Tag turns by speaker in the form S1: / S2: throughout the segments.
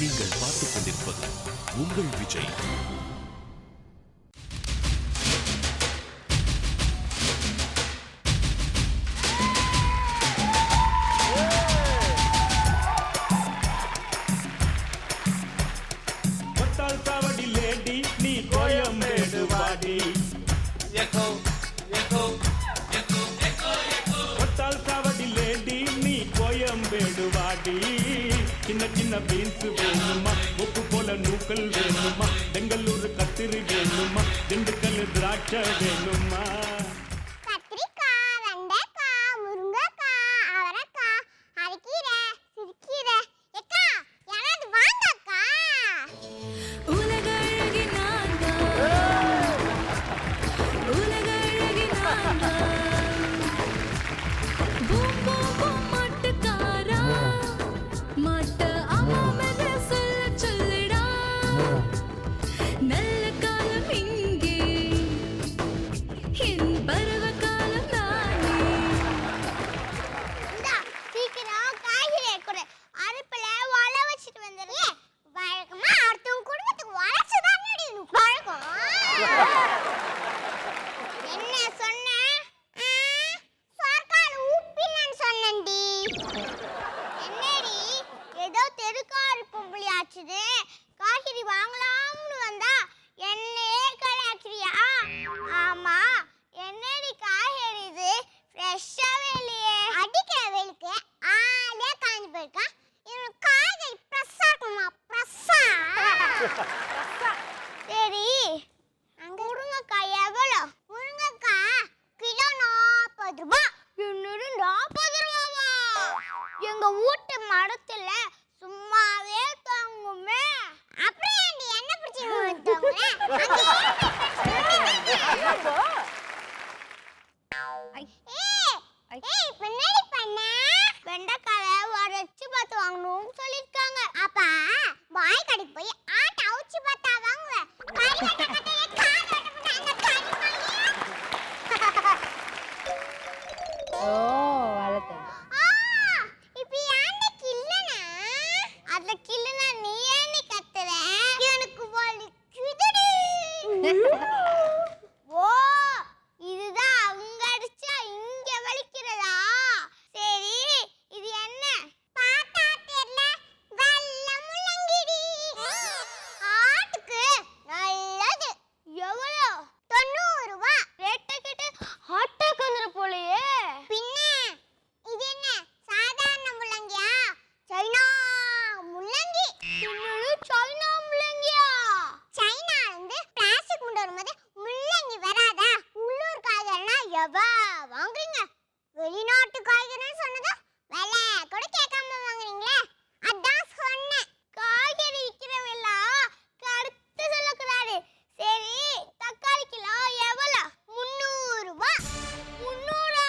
S1: நீங்கள் பார்த்துக் கொண்டிருப்பது உங்கள் விஜய்.
S2: சின்ன சின்ன பீன்ஸ் வேணுமா, உப்பு போல நூக்கல் வேணுமா, பெங்களூர் கத்திரி வேணுமா, திண்டுக்கல் திராட்சை வேணுமா?
S3: காய்கறி வாங்கலாம்னு வந்தா என்னையே கலாய்க்கிறியா? ஆமா, என்னடி காய்கறி இது ஃப்ரெஷ்ஷாவே இல்லையே. அடிக்கிற வெயிலுக்கு ஆளே காஞ்சு போயிருக்கா. இவன் காய்கறி ஃப்ரெஷ்ஷா இருக்குமா? ஃப்ரெஷ்ஷா? சரி, அங்க முருங்கைக்காய் எவ்வளோ? முருங்கைக்காய் கிலோ 40 ரூபாய். என்னது 40 ரூபாவா? எங்க வீட்டு மரத்துல சும்மாவே தாங்குமே. அப்புறம் ஏண்டி என்ன பிடிச்சி தாங்குறே? ஏய் பின்னாடி பண்ண வெண்டைக்காயை உரைச்சு பார்த்து வாங்கணும்னு சொல்லிருக்காங்க. அப்ப பாய் கடைக்கு போய் ஆட்டை அவுச்சு பார்த்தா வாங்குவேன். வெளிநாட்டு காய்கறி சொன்னதா விலை கூட கேட்காம வாங்குறீங்களே, அதான் சொன்னேன். காய்கறி விற்கிறவெல்லாம் கருத்து சொல்லக்கூடாது. சரி, தக்காளி கிலோ எவ்வளோ? 300 ரூபாய். 300?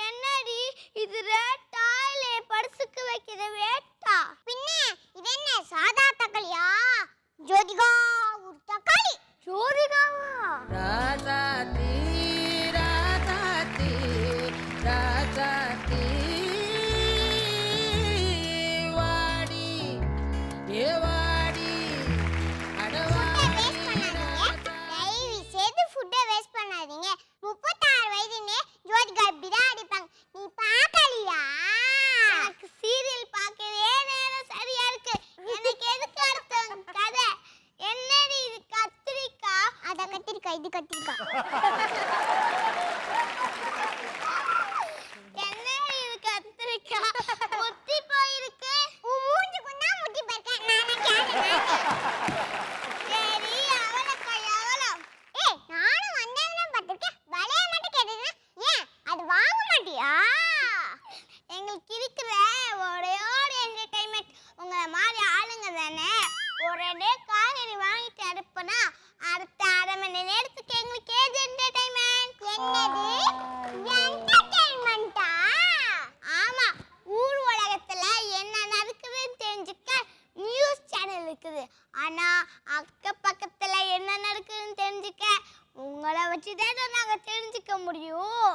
S3: என்னடி இது ரேட்டா இல்லை பரிசுக்கு வைக்கிற ரேட்டா? பின்ன இது என்ன சாதா தக்காளியா? ஜோதிகா ஒரு தக்காளி. ஜோதிகாவா? இது கத்திரிக்கா. என்ன இது கத்திரிக்கா முத்தி போயிருக்கு. மூஞ்சி குண்டா முத்தி போயிருக்கேன். நானே கேட்டேன். சரி, அவளக்காய் எவ்வளோ? ஏய், நானும் வந்தேன்னு பார்த்துருக்கேன். விலையை மட்டும் கேட்டீங்கன்னா ஏன் அது வாங்க மாட்டியா? எங்களுக்கு இருக்கிற ஒரே ஒரு என்டர்டைன்மெண்ட் உங்களை மாதிரி ஆளுங்க தானே. ஒரே காய்கறி வாங்கிட்டு அனுப்புனா அடுத்த அரை மணி நேரத்துக்கு எங்களுக்கு ஏது என்டர்டைன்மெண்ட்? என்னது என்டர்டைன்மெண்டா? ஆமா, ஊர் உலகத்துல என்ன நடக்குதுன்னு தெரிஞ்சுக்க நியூஸ் சேனல் இருக்குது. ஆனா அக்க பக்கத்துல என்ன நடக்குதுன்னு தெரிஞ்சுக்க உங்களை வச்சுதான் நாங்க தெரிஞ்சுக்க முடியும்.